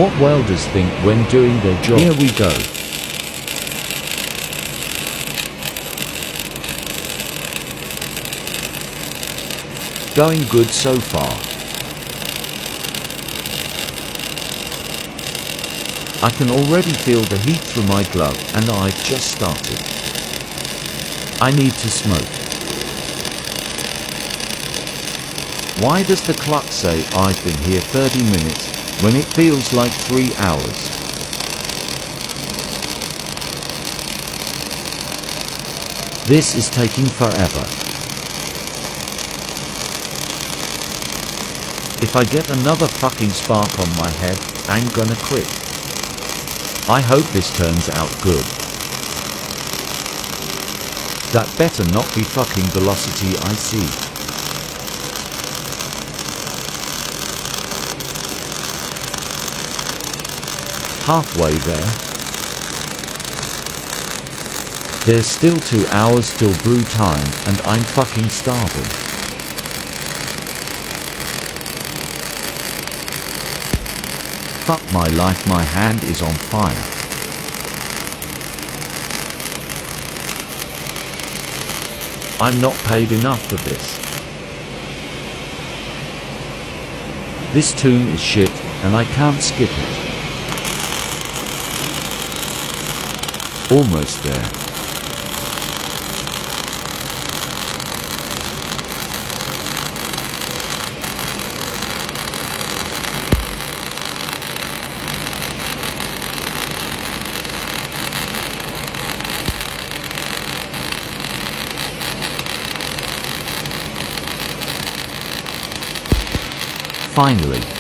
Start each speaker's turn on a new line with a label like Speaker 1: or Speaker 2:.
Speaker 1: What welders think when doing their job. Here we go. Going good so far. I can already feel the heat through my glove, and I've just started. I need to smoke. Why does the clock say I've been here 30 minutes, when it feels like 3 hours? This is taking forever. If I get another fucking spark on my head, I'm gonna quit. I hope this turns out good. That better not be fucking velocity I see. Halfway there. There's still 2 hours till brew time, and I'm fucking starving. Fuck my life, my hand is on fire. I'm not paid enough for this. This tune is shit, and I can't skip it. Almost there. Finally.